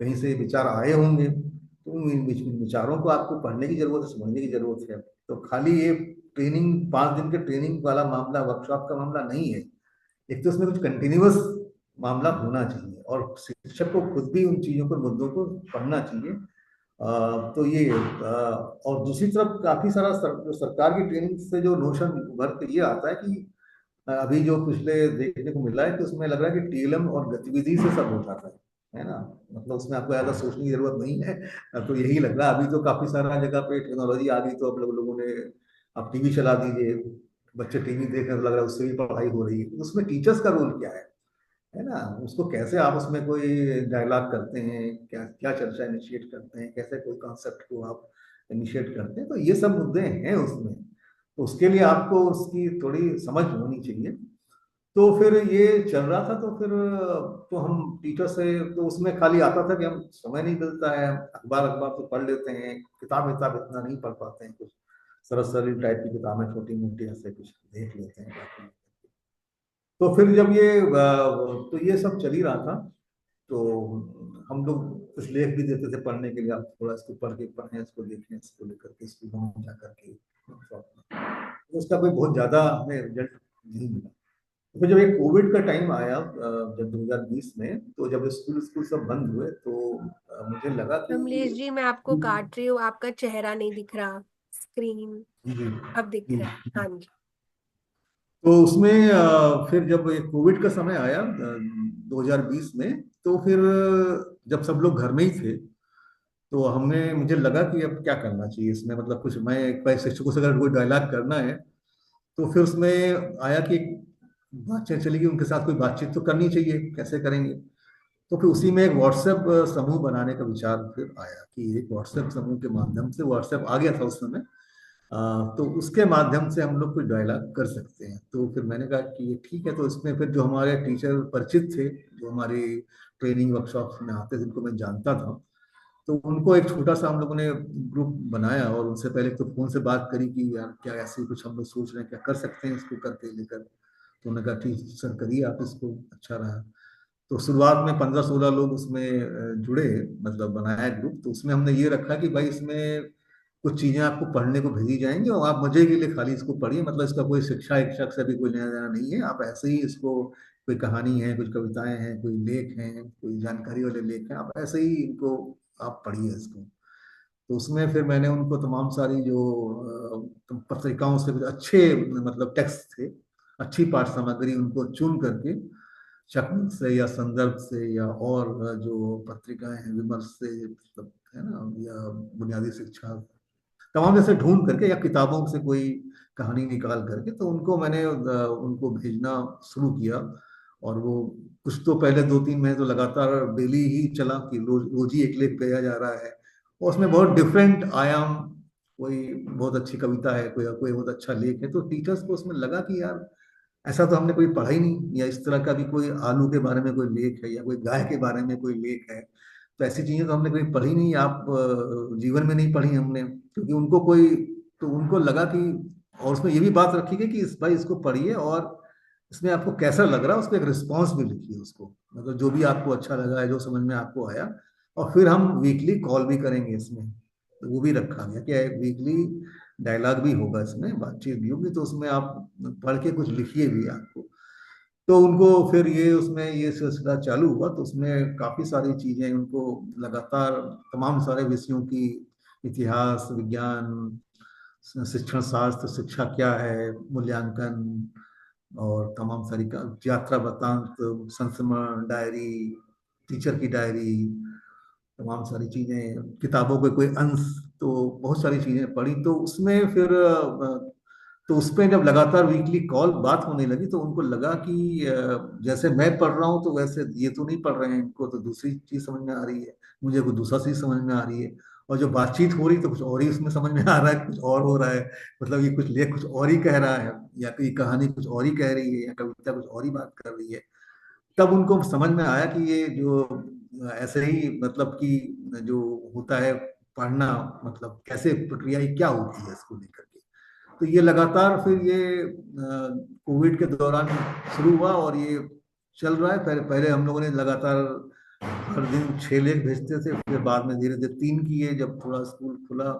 कहीं से विचार आए होंगे। तो उन विचारों को आपको पढ़ने की जरूरत है, समझने की जरूरत है। तो खाली ये ट्रेनिंग, 5 दिन के ट्रेनिंग वाला मामला, वर्कशॉप का मामला नहीं है। एक तो उसमें कुछ कंटिन्यूअस मामला होना चाहिए, और शिक्षक को खुद भी उन चीजों को, मुद्दों को पढ़ना चाहिए। तो ये और दूसरी तरफ काफी सारा जो सरकार की ट्रेनिंग से जो नोशन उभर के ये आता है कि अभी जो पिछले देखने को मिला है कि उसमें लग रहा है कि टीएलएम और गतिविधि से सब हो जाता है ना। मतलब उसमें आपको ज्यादा सोचने की जरूरत नहीं है। तो यही लग रहा है। अभी तो काफी सारा जगह पे टेक्नोलॉजी आ गई, तो अब लोगों ने, आप टीवी चला दीजिए, बच्चे टीवी देख रहे हैं, तो लग रहा है उससे भी पढ़ाई हो रही है। तो उसमें टीचर्स का रोल क्या है ना, उसको कैसे आप उसमें कोई डायलॉग करते हैं, क्या क्या चर्चा इनिशिएट करते हैं, कैसे कोई कॉन्सेप्ट को आप इनिशिएट करते हैं, तो ये सब मुद्दे हैं उसमें। तो उसके लिए आपको उसकी थोड़ी समझ होनी चाहिए। तो फिर ये चल रहा था। तो फिर तो हम टीचर से, तो उसमें खाली आता था कि हम समय नहीं मिलता है, अखबार अखबार तो पढ़ लेते हैं, किताब किताब इतना नहीं पढ़ पाते हैं, कुछ सरल सरल टाइप की किताबें छोटी मोटी ऐसे कुछ देख लेते हैं बाकी। तो फिर जब ये तो ये सब चल ही रहा था। तो हम लोग कुछ लेख भी देते थे पढ़ने के लिए, आप थोड़ा इसको पढ़ के पढ़ें, इसको देखें, इसको लेकर के स्कूलों में जा करके। तो उसका कोई बहुत ज्यादा हमें रिजल्ट नहीं मिला। तो फिर जब ये कोविड का टाइम आया, जब 2020 में, तो जब स्कूल स्कूल सब बंद हुए, तो मुझे लगा कमलेश कि जी, मैं आपको काट रही हूँ, आपका चेहरा नहीं दिख रहा स्क्रीन। जी अब दिख जी। रहा है, हाँ जी। तो उसमें फिर जब ये कोविड का समय आया 2020 में, तो फिर जब सब लोग घर में ही थे, तो हमने मुझे लगा कि अब क्या करना चाहिए इसमें, मतलब कुछ मैं एक बार शिक्षकों से अगर कोई डायलॉग करना है, तो फिर उसमें आया कि बातचीत चलेगी, उनके साथ कोई बातचीत तो करनी चाहिए, कैसे करेंगे। तो फिर उसी में एक व्हाट्सएप समूह बनाने का विचार फिर आया कि एक व्हाट्सएप समूह के माध्यम से, व्हाट्सएप आ गया था उस समय, तो उसके माध्यम से हम लोग कुछ डायलॉग कर सकते हैं। तो फिर मैंने कहा कि ये ठीक है। तो इसमें फिर जो हमारे टीचर परिचित थे, जो हमारी ट्रेनिंग वर्कशॉप में आते थे, जिनको मैं जानता था, तो उनको एक छोटा सा हम लोगों ने ग्रुप बनाया, और उनसे पहले तो फोन से बात करी कि यार क्या ऐसे कुछ हम लोग सोच रहे हैं, क्या कर सकते हैं इसको करके लेकर। तो उन्होंने कहा ठीक सर, करिए आप इसको, अच्छा रहा। तो शुरुआत में 15-16 लोग उसमें जुड़े, मतलब बनाया ग्रुप। तो उसमें हमने ये रखा कि भाई इसमें कुछ चीजें आपको पढ़ने को भेजी जाएंगी, और आप मजे के लिए खाली इसको पढ़िए, मतलब इसका कोई शिक्षा इक्षा से भी कोई लेना देना नहीं है। आप ऐसे ही इसको, कोई कहानी है, कुछ कविताएं हैं, कोई लेख हैं, कोई जानकारी वाले लेख हैं, आप ऐसे ही इनको आप पढ़िए इसको। तो उसमें फिर मैंने उनको तमाम सारी जो पत्रिकाओं से कुछ अच्छे मतलब टेक्स्ट थे, अच्छी पाठ सामग्री उनको चुन करके शक्ल से या संदर्भ से या और जो पत्रिकाएं हैं विमर्श से मतलब है ना, या बुनियादी शिक्षा, तमाम जैसे ढूंढ करके या किताबों से कोई कहानी निकाल करके तो उनको मैंने उनको भेजना शुरू किया। और वो कुछ तो पहले 2-3 महीने तो लगातार डेली ही चला कि रोज रोज ही एक लेख भेजा जा रहा है, और उसमें बहुत डिफरेंट आयाम, कोई बहुत अच्छी कविता है, कोई कोई बहुत अच्छा लेख है, तो टीचर्स को उसमें लगा कि यार ऐसा तो हमने कोई पढ़ा ही नहीं, या इस तरह का भी कोई आलू के बारे में कोई लेख है या कोई गाय के बारे में कोई लेख है, तो ऐसी चीजें तो हमने कभी पढ़ी नहीं, आप जीवन में नहीं पढ़ी हमने, क्योंकि उनको कोई, तो उनको लगा कि, और उसमें ये भी बात रखी गई कि इस भाई इसको पढ़िए और इसमें आपको कैसा लग रहा है उसको एक रिस्पॉन्स भी लिखिए उसको, मतलब जो भी आपको अच्छा लगा है, जो समझ में आपको आया, और फिर हम वीकली कॉल भी करेंगे इसमें, तो वो भी रखा गया कि वीकली डायलॉग भी होगा, इसमें बातचीत भी होगी, तो उसमें आप पढ़ के कुछ लिखिए भी आपको। तो उनको फिर ये उसमें ये सिलसिला चालू हुआ, तो उसमें काफी सारी चीजें उनको लगातार तमाम सारे विषयों की, इतिहास, विज्ञान, शिक्षण शास्त्र, शिक्षा क्या है, मूल्यांकन, और तमाम सारी यात्रा वृत्तांत, संस्मरण, डायरी, टीचर की डायरी, तमाम सारी चीजें, किताबों के कोई अंश, तो बहुत सारी चीजें पढ़ी, तो उसमें फिर तो उस पे जब लगातार वीकली कॉल बात होने लगी तो उनको लगा कि जैसे मैं पढ़ रहा हूँ तो वैसे ये तो नहीं पढ़ रहे हैं, इनको तो दूसरी चीज समझ में आ रही है, मुझे कोई दूसरा चीज समझ में आ रही है, और जो बातचीत हो रही तो कुछ और ही उसमें समझ में आ रहा है, कुछ और हो रहा है, मतलब ये कुछ लेख कुछ और ही कह रहा है, या कोई कहानी कुछ और ही कह रही है, या कविता कुछ और ही बात कर रही है। तब उनको समझ में आया कि ये जो ऐसे ही मतलब कि जो होता है पढ़ना, मतलब कैसे प्रक्रिया ये क्या होती है इसको लेकर के, तो ये लगातार फिर ये कोविड के दौरान शुरू हुआ और ये चल रहा है। पहले पहले हम लोगों ने लगातार हर दिन 6 लेख भेजते थे, फिर बाद में धीरे धीरे 3 किए जब थोड़ा स्कूल खुला,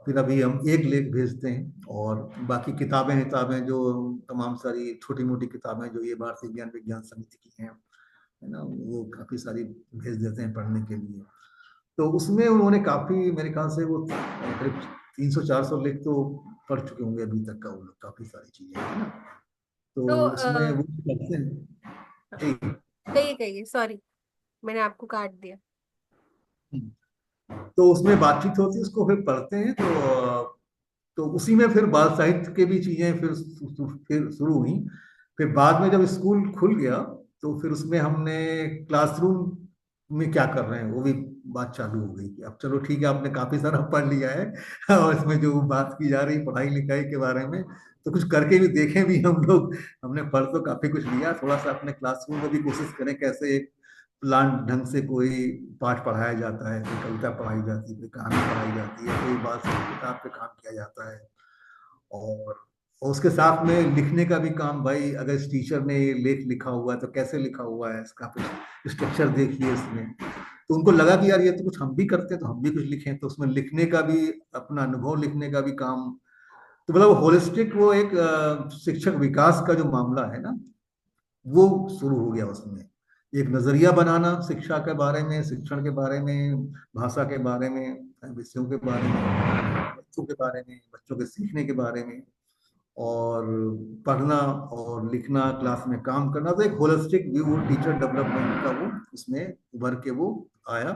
फिर अभी हम एक लेख भेजते हैं, और बाकी किताबें किताबें जो तमाम सारी छोटी मोटी किताबें जो ये भारतीय ज्ञान विज्ञान समिति की हैं, है ना, वो काफी सारी भेज देते हैं पढ़ने के लिए। तो उसमें उन्होंने काफी, मेरे ख्याल से वो करीब 300-400 लेख तो पढ़ चुके होंगे अभी तक का, वो लोग काफी सारी चीजें है ना, तो तो उसमें वो करते हैं जी। कहिए कहिए, सॉरी, मैंने आपको काट दिया। तो उसमें बातचीत होती है, उसको फिर पढ़ते हैं, तो उसी में फिर बाल साहित्य के भी चीजें फिर शुरू हुई। फिर बाद में जब स्कूल खुल गया तो फिर उसमें हमने क्लासरूम में क्या कर रहे हैं वो भी बात चालू हो गई, कि अब चलो ठीक है आपने काफी सारा पढ़ लिया है और इसमें जो बात की जा रही पढ़ाई लिखाई के बारे में, तो कुछ करके भी देखें भी हम लोग, हमने पढ़ तो काफी कुछ लिया, थोड़ा सा अपने क्लासरूम में भी कोशिश करें कैसे एक प्लान ढंग से कोई पाठ पढ़ाया जाता है, कोई कविता पढ़ाई जाती है, कोई कहानी पढ़ाई जाती है, कोई बात किताब पे काम किया जाता है, और उसके साथ में लिखने का भी काम, भाई अगर इस टीचर ने ये लेख लिखा हुआ है तो कैसे लिखा हुआ है, इसका कुछ स्ट्रक्चर देखिए इसमें, तो उनको लगा कि यार ये तो कुछ हम भी करते हैं तो हम भी कुछ लिखें, तो उसमें लिखने का भी, अपना अनुभव लिखने का भी काम, तो मतलब होलिस्टिक वो एक शिक्षक विकास का जो मामला है ना, वो शुरू हो गया उसमें, एक नजरिया बनाना शिक्षा के बारे में, शिक्षण के बारे में, भाषा के बारे में, विषयों के बारे में, बच्चों के बारे में, बच्चों के सीखने के बारे में, और पढ़ना और लिखना, क्लास में काम करना, तो एक होलिस्टिक व्यू टीचर डेवलपमेंट का वो उसमें उभर के वो आया,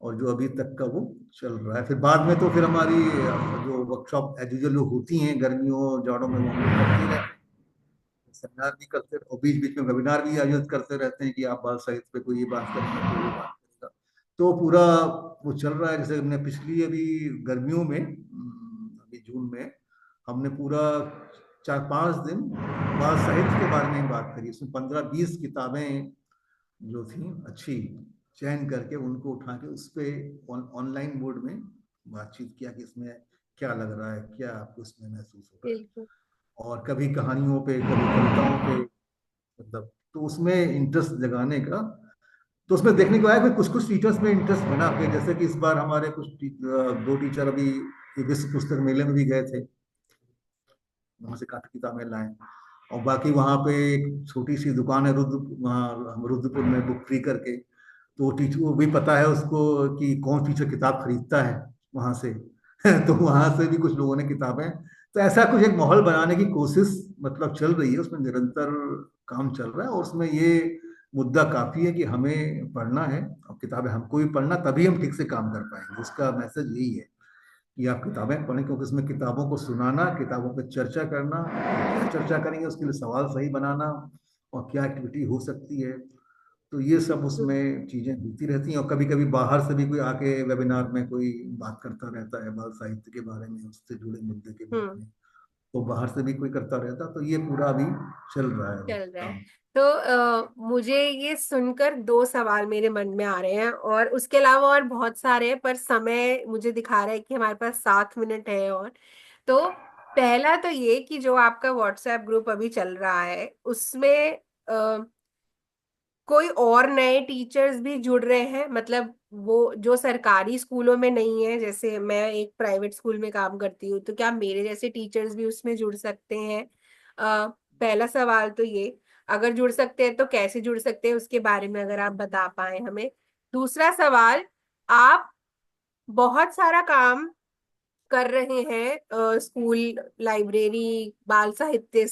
और जो अभी तक का वो चल रहा है। फिर बाद में तो फिर हमारी जो वर्कशॉप एज यूजुअल होती हैं गर्मियों जाड़ों में, वो हम लोग करते रहते हैं, सेमिनार भी करते हैं, और बीच बीच में वेबिनार भी आयोजित करते रहते हैं कि आप बाल साहित्य पे कोई ये बात करेंगे, कोई ये बात करेगा, तो पूरा वो चल रहा है। जैसे हमने पिछली अभी गर्मियों में अभी जून में हमने पूरा 4-5 दिन बाल साहित्य के बारे में ही बात करी, उसमें 15-20 किताबें जो थी अच्छी चयन करके उनको उठा के उस पर ऑनलाइन मोड में बातचीत किया कि इसमें क्या लग रहा है, क्या आपको इसमें महसूस हो रहा है, बिल्कुल। और कभी कहानियों पे, कभी कविताओं पे, मतलब तो उसमें इंटरेस्ट जगाने का, तो उसमें देखने को आया कि कुछ कुछ टीचर्स में इंटरेस्ट बना के, जैसे कि इस बार हमारे कुछ 2 टीचर अभी विश्व पुस्तक मेले में भी गए थे, वहां से काफी किताबें लाए, और बाकी वहां पे एक छोटी सी दुकान है रुद्र, वहाँ हम रुद्रपुर में बुक फ्री करके, तो टीचर वो भी पता है उसको कि कौन टीचर किताब खरीदता है, वहां से। तो वहां से भी कुछ लोगों ने किताबें, तो ऐसा कुछ एक माहौल बनाने की कोशिश मतलब चल रही है, उसमें निरंतर काम चल रहा है। और उसमें ये मुद्दा काफी है कि हमें पढ़ना है, और किताबें हमको भी पढ़ना, तभी हम ठीक से काम कर पाएंगे। उसका मैसेज यही है कि आप किताबें पढ़ें, क्योंकि उसमें किताबों को सुनाना, किताबों पर चर्चा करना, क्या चर्चा करेंगे उसके लिए सवाल सही बनाना, और क्या एक्टिविटी हो सकती है, तो ये सब उसमें चीजें होती रहती हैं। और कभी कभी बाहर से भी कोई आके वेबिनार में कोई बात करता रहता है बाल साहित्य के बारे में, उससे जुड़े मुद्दे के बारे हम्म। में, तो बाहर से भी कोई करता रहता। तो ये पूरा अभी चल रहा है चल रहा है। काम। तो मुझे ये सुनकर दो सवाल मेरे मन में आ रहे हैं, और उसके अलावा और बहुत सारे हैं, पर समय मुझे दिखा रहा है कि हमारे पास 7 मिनट है। और तो पहला तो ये कि जो आपका व्हाट्सएप ग्रुप अभी चल रहा है, उसमें कोई और नए टीचर्स भी जुड़ रहे हैं? मतलब वो जो सरकारी स्कूलों में नहीं है, जैसे मैं एक प्राइवेट स्कूल में काम करती हूँ, तो क्या मेरे जैसे टीचर्स भी उसमें जुड़ सकते हैं? पहला सवाल तो ये, अगर जुड़ सकते हैं तो कैसे जुड़ सकते हैं, उसके बारे में अगर आप बता पाए हमें। दूसरा सवाल, आप बहुत सारा काम कर रहे हैं, स्कूल, लाइब्रेरी, बाल साहित्य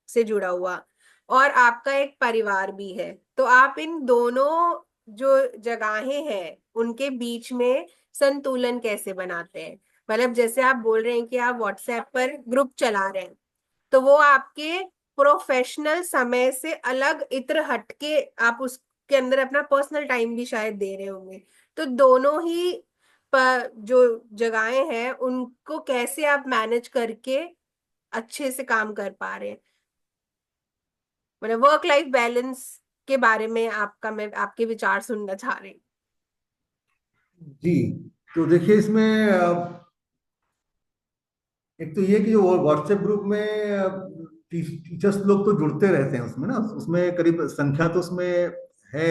से जुड़ा हुआ, और आपका एक परिवार भी है, तो आप इन दोनों जो जगहें हैं उनके बीच में संतुलन कैसे बनाते हैं? मतलब जैसे आप बोल रहे हैं कि आप व्हाट्सएप पर ग्रुप चला रहे हैं, तो वो आपके प्रोफेशनल समय से अलग, इत्र हटके आप उसके अंदर अपना पर्सनल टाइम भी शायद दे रहे होंगे। तो दोनों ही जो जगहें हैं उनको कैसे आप मैनेज करके अच्छे से काम कर पा रहे हैं? मतलब वर्क लाइफ बैलेंस के बारे में आपका, मैं आपके विचार सुनना चाह रही जी, तो देखिए इसमें एक तो ये कि जो व्हाट्सएप ग्रुप में टीचर्स लोग तो जुड़ते रहते हैं उसमें ना, उसमें करीब संख्या तो उसमें है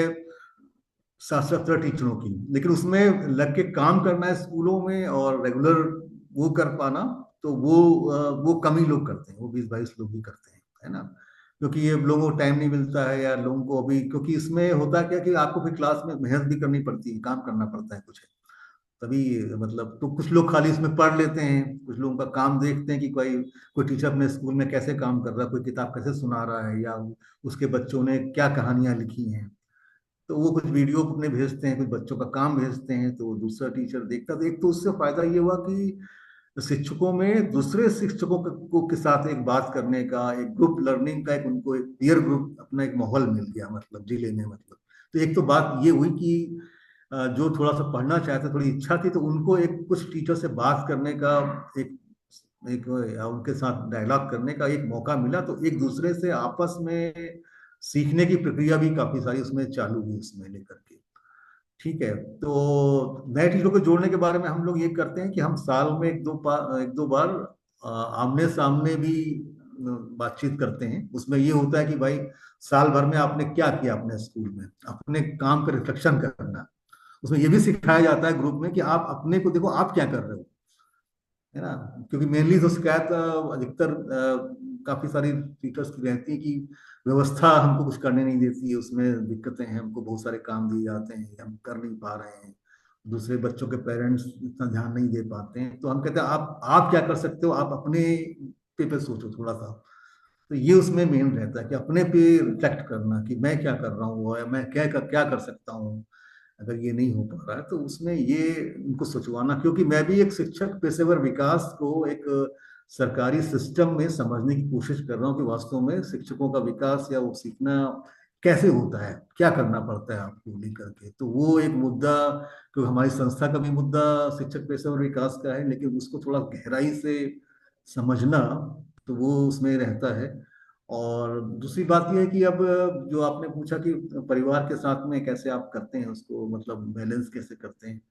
60-70 टीचरों की, लेकिन उसमें लग के काम करना है स्कूलों में और रेगुलर वो कर पाना, तो वो कम ही लोग करते हैं, वो 20-22 लोग ही करते हैं, है ना। क्योंकि ये लोगों को टाइम नहीं मिलता है, या लोगों को अभी, क्योंकि इसमें होता क्या कि आपको फिर क्लास में मेहनत भी करनी पड़ती है, काम करना पड़ता है कुछ, तभी मतलब। तो कुछ लोग खाली इसमें पढ़ लेते हैं, कुछ लोगों का काम देखते हैं कि कोई कोई टीचर अपने स्कूल में कैसे काम कर रहा है, कोई किताब कैसे सुना रहा है, या उसके बच्चों ने क्या कहानियां लिखी हैं, तो वो कुछ वीडियो अपने भेजते हैं, कुछ बच्चों का काम भेजते हैं, तो दूसरा टीचर देखता। तो एक तो उससे फायदा ये हुआ कि शिक्षकों में दूसरे शिक्षकों को के साथ एक बात करने का, एक ग्रुप लर्निंग का, एक उनको एक पीयर ग्रुप अपना एक माहौल मिल गया, मतलब जिले में, मतलब। तो एक तो बात ये हुई कि जो थोड़ा सा पढ़ना चाहते, थोड़ी इच्छा थी, तो उनको एक कुछ टीचर से बात करने का, एक एक या उनके साथ डायलॉग करने का एक मौका मिला, तो एक दूसरे से आपस में सीखने की प्रक्रिया भी काफी सारी उसमें चालू हुई उसमें लेकर के। ठीक है, तो नए टीचरों को जोड़ने के बारे में हम लोग ये करते हैं कि हम साल में एक दो बार आमने सामने भी बातचीत करते हैं। उसमें ये होता है कि भाई साल भर में आपने क्या किया अपने स्कूल में, अपने काम का रिफ्लेक्शन करना। उसमें ये भी सिखाया जाता है ग्रुप में कि आप अपने को देखो, आप क्या कर रहे हो, है ना। क्योंकि मेनली तो शिकायत अधिकतर काफी सारी टीचर्स की रहती है कि व्यवस्था हमको कुछ करने नहीं देती है, उसमें दिक्कतें हैं, हमको बहुत सारे काम दिए जाते हैं, हम कर नहीं पा रहे हैं, दूसरे बच्चों के पेरेंट्स इतना ध्यान नहीं दे पाते हैं। तो हम कहते हैं आप क्या कर सकते हो, आप अपने पे सोचो थोड़ा सा। तो ये उसमें मेन रहता है कि अपने पे रिफ्लेक्ट करना कि मैं क्या कर रहा हूँ, और मैं क्या कर सकता हूँ अगर ये नहीं हो पा रहा है। तो उसमें ये उनको सोचवाना, क्योंकि मैं भी एक शिक्षक पेशेवर विकास को एक सरकारी सिस्टम में समझने की कोशिश कर रहा हूँ कि वास्तव में शिक्षकों का विकास या वो सीखना कैसे होता है, क्या करना पड़ता है आपको लेकर के। तो वो एक मुद्दा, क्योंकि हमारी संस्था का भी मुद्दा शिक्षक पेशेवर विकास का है, लेकिन उसको थोड़ा गहराई से समझना, तो वो उसमें रहता है। और दूसरी बात यह है कि अब जो आपने पूछा कि परिवार के साथ में कैसे आप करते हैं उसको, मतलब बैलेंस कैसे करते हैं,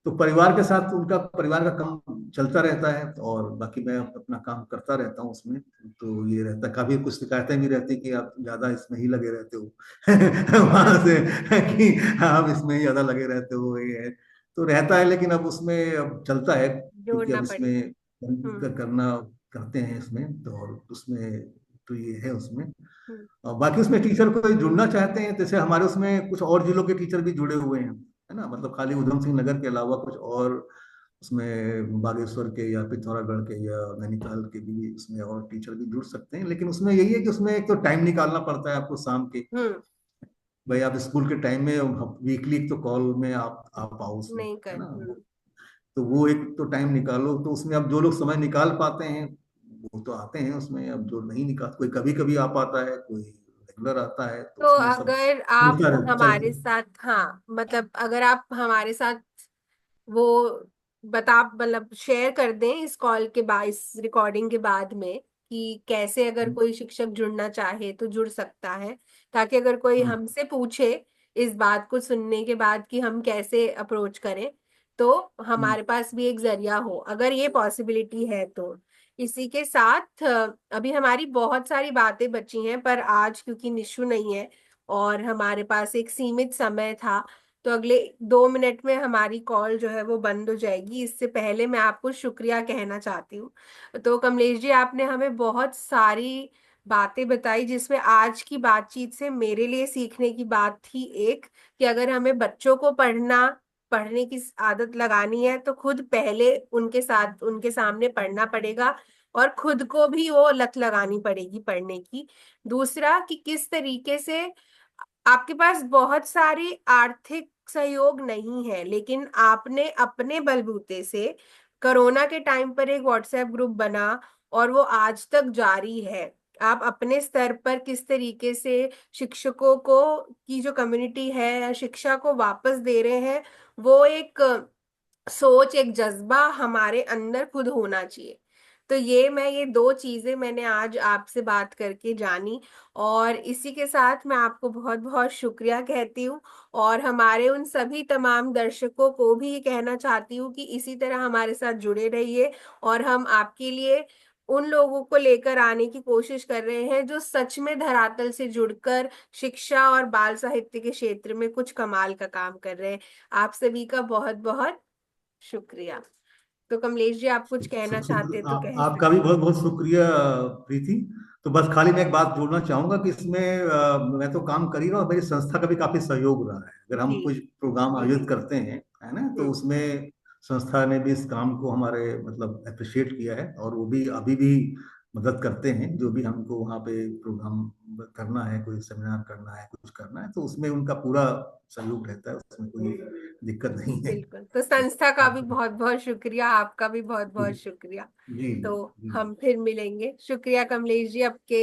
तो परिवार के साथ उनका परिवार का काम चलता रहता है, और बाकी मैं अपना काम करता रहता हूँ उसमें। तो ये रहता है, काफी कुछ शिकायतें भी रहती कि आप ज्यादा इसमें ही लगे रहते हो वहां हूँ। से, कि आप इसमें ही ज्यादा लगे रहते हो, ये है। तो रहता है, लेकिन अब उसमें अब चलता है, क्योंकि जोड़ना अब इसमें पड़ेगा। हम्म। करना करते हैं इसमें, तो और उसमें तो ये है उसमें। हम्म। और बाकी उसमें टीचर को जुड़ना चाहते हैं, जैसे हमारे उसमें कुछ और जिलों के टीचर भी जुड़े हुए हैं, है ना। मतलब खाली उधम सिंह नगर के अलावा कुछ और उसमें बागेश्वर के या पिथौरागढ़ के या नैनीताल के भी उसमें और टीचर भी जुड़ सकते हैं, लेकिन उसमें यही है कि उसमें एक तो टाइम निकालना पड़ता है आपको शाम के। हम्म। भाई आप स्कूल के टाइम में वीकली एक तो कॉल में आप आओ उसमें, नहीं है कर। ना। तो वो एक तो टाइम निकालो, तो उसमें अब जो लोग समय निकाल पाते हैं वो तो आते हैं उसमें। अब जो नहीं निकाल, कोई कभी कभी आ पाता है, कोई रेगुलर आता है, तो तो उसमें सब अगर आप हमारे चलते। साथ, हाँ मतलब अगर आप हमारे साथ वो बता मतलब शेयर कर दें इस कॉल के बाद, इस रिकॉर्डिंग के बाद में, कि कैसे अगर कोई शिक्षक जुड़ना चाहे तो जुड़ सकता है, ताकि अगर कोई हम्म, हमसे पूछे इस बात को सुनने के बाद कि हम कैसे अप्रोच करें, तो हम्म, हमारे पास भी एक जरिया हो, अगर ये पॉसिबिलिटी है तो। इसी के साथ अभी हमारी बहुत सारी बातें बची हैं, पर आज क्योंकि निशु नहीं है और हमारे पास एक सीमित समय था, तो अगले 2 मिनट में हमारी कॉल जो है वो बंद हो जाएगी। इससे पहले मैं आपको शुक्रिया कहना चाहती हूँ। तो कमलेश जी, आपने हमें बहुत सारी बातें बताई, जिसमें आज की बातचीत से मेरे लिए सीखने की बात थी एक, कि अगर हमें बच्चों को पढ़ने की आदत लगानी है तो खुद पहले उनके साथ, उनके सामने पढ़ना पड़ेगा, और खुद को भी वो लत लगानी पड़ेगी पढ़ने की। दूसरा, कि किस तरीके से आपके पास बहुत सारी आर्थिक सहयोग नहीं है, लेकिन आपने अपने बलबूते से कोरोना के टाइम पर एक व्हाट्सएप ग्रुप बना, और वो आज तक जारी है। आप अपने स्तर पर किस तरीके से शिक्षकों को, की जो कम्युनिटी है या शिक्षा को वापस दे रहे हैं, वो एक सोच, एक जज्बा हमारे अंदर खुद होना चाहिए। तो ये दो चीजें मैंने आज आपसे बात करके जानी, और इसी के साथ मैं आपको बहुत बहुत शुक्रिया कहती हूँ। और हमारे उन सभी तमाम दर्शकों को भी ये कहना चाहती हूँ कि इसी तरह हमारे साथ जुड़े रहिए, और हम आपके लिए उन लोगों को लेकर आने की कोशिश कर रहे हैं जो सच में धरातल से जुड़कर शिक्षा और बाल साहित्य के क्षेत्र में कुछ कमाल का काम कर रहे हैं। आप सभी का बहुत बहुत शुक्रिया। तो कमलेश जी, आप कुछ कहना चाहते तो कह आपका भी सकते हैं। बहुत बहुत शुक्रिया प्रीति। तो बस खाली मैं एक बात जोड़ना चाहूंगा कि इसमें मैं तो काम कर ही रहा हूँ, मेरी संस्था का भी काफी सहयोग रहा है। अगर हम जी। कुछ प्रोग्राम आयोजित करते हैं, है ना, तो हम्म। उसमें संस्था ने भी इस काम को हमारे मतलब अप्रिशिएट किया है, और वो भी अभी भी मदद करते हैं। जो भी हमको वहाँ पे प्रोग्राम करना है, कोई सेमिनार करना है, कुछ करना है, तो उसमें उनका पूरा सहयोग रहता है, उसमें कोई दिक्कत नहीं है। बिल्कुल, तो संस्था का भी आप बहुत बहुत शुक्रिया, आपका भी बहुत जी बहुत शुक्रिया। जी तो जी। हम फिर मिलेंगे। शुक्रिया कमलेश जी, आपके